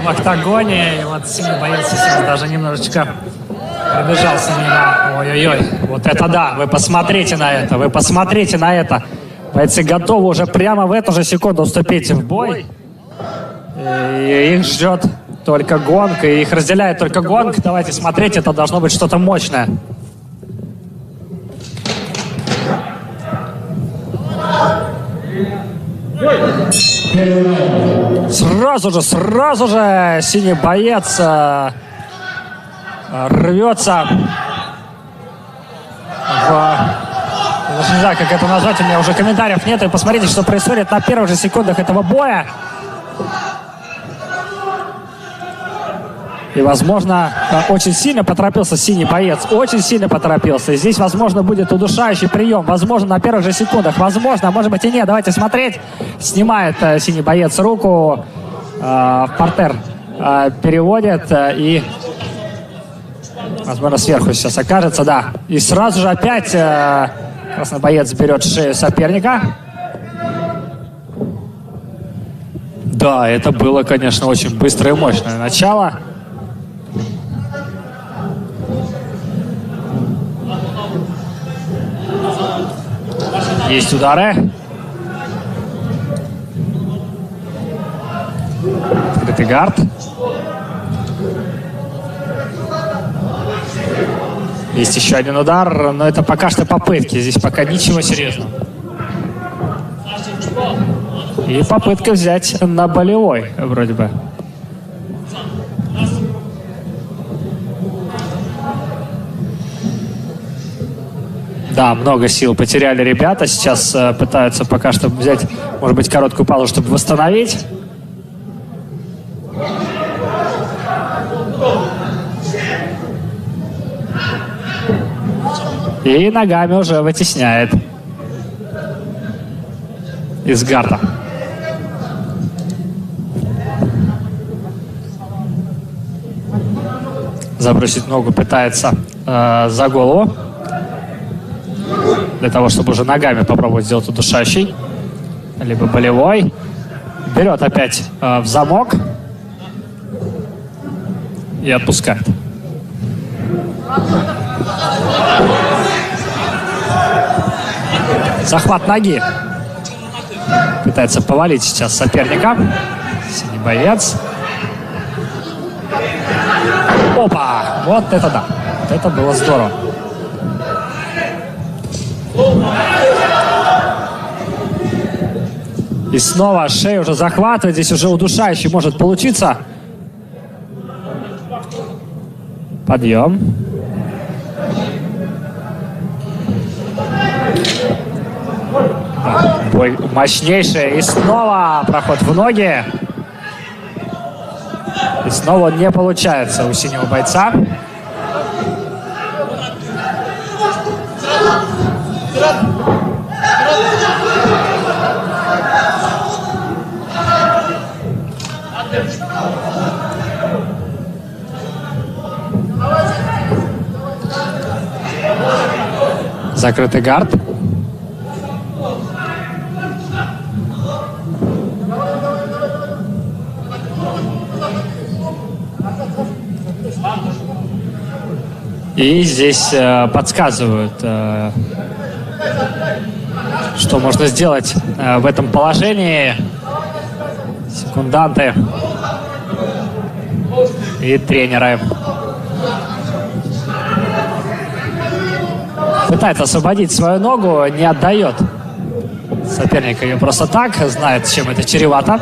в октагоне. И вот синий боец сейчас даже немножечко пробежался мимо. Ой-ой-ой, вот это да, вы посмотрите на это, вы посмотрите на это. Бойцы готовы уже прямо в эту же секунду вступить в бой. И их ждет только гонг, и их разделяет только гонг. Давайте смотреть, это должно быть что-то мощное. Сразу же синий боец рвется в... Даже не знаю, как это назвать, у меня уже комментариев нет. И посмотрите, что происходит на первых же секундах этого боя. И, возможно, очень сильно поторопился синий боец. Очень сильно поторопился. И здесь, возможно, будет удушающий прием. Возможно, на первых же секундах. Возможно, а может быть и нет. Давайте смотреть. Снимает синий боец руку. В партер переводит. И, возможно, сверху сейчас окажется. Да. И сразу же опять красный боец берет шею соперника. Да, это было, конечно, очень быстрое и мощное начало. Есть удары. Открытый гард. Есть еще один удар, но это пока что попытки. Здесь пока ничего серьезного. И попытка взять на болевой, вроде бы. Да, много сил потеряли ребята. Сейчас пытаются пока что взять, может быть, короткую паузу, чтобы восстановить. И ногами уже вытесняет из гарда. Забросить ногу пытается за голову. Для того, чтобы уже ногами попробовать сделать удушающий. Либо болевой. Берет опять в замок. И отпускает. Захват ноги. Пытается повалить сейчас соперника. Синий боец. Опа! Вот это да. Вот это было здорово. И снова шею уже захватывает. Здесь уже удушающий может получиться. Подъем. Бой мощнейший. И снова проход в ноги. И снова он не получается у синего бойца. Закрытый гард. И здесь подсказывают, что можно сделать в этом положении. Секунданты и тренеры. Пытается освободить свою ногу, не отдает соперника ее просто так, знает, чем это чревато.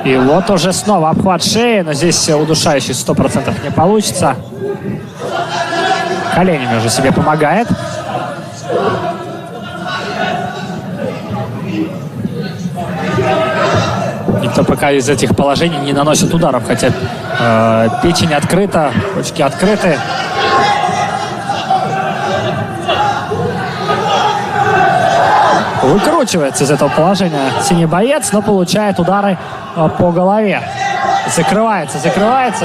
И вот уже снова обхват шеи, но здесь удушающий 100% не получится. Коленями уже себе помогает. Никто пока из этих положений не наносит ударов, хотя печень открыта, почки открыты. Выкручивается из этого положения синий боец, но получает удары по голове. Закрывается,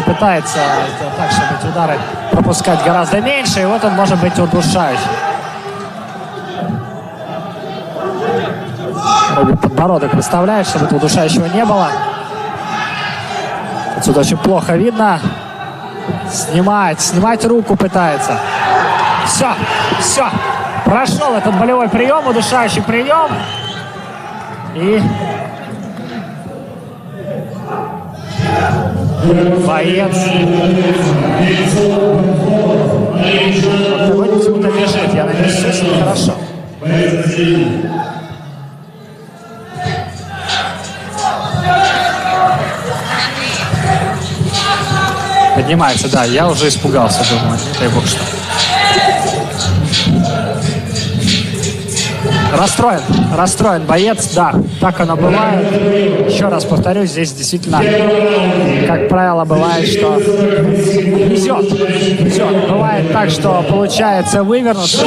пытается сделать так, чтобы эти удары пропускать гораздо меньше, и вот он может быть удушающий. Робби подбородок выставляет, чтобы этого удушающего не было. Отсюда очень плохо видно. Снимать руку пытается. Все. Прошел этот болевой прием, удушающий прием. И боец октагоне почему-то лежит. Я надеюсь, все с ним хорошо. Поднимается, да, я уже испугался, думаю, не дай бог что. Расстроен боец, да, так оно бывает. Еще раз повторюсь, здесь действительно, как правило, бывает, что везет. Бывает так, что получается вывернуться, что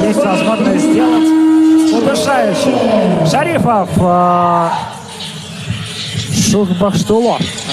есть возможность сделать удушающий. Шарипов, Шухбахштуло.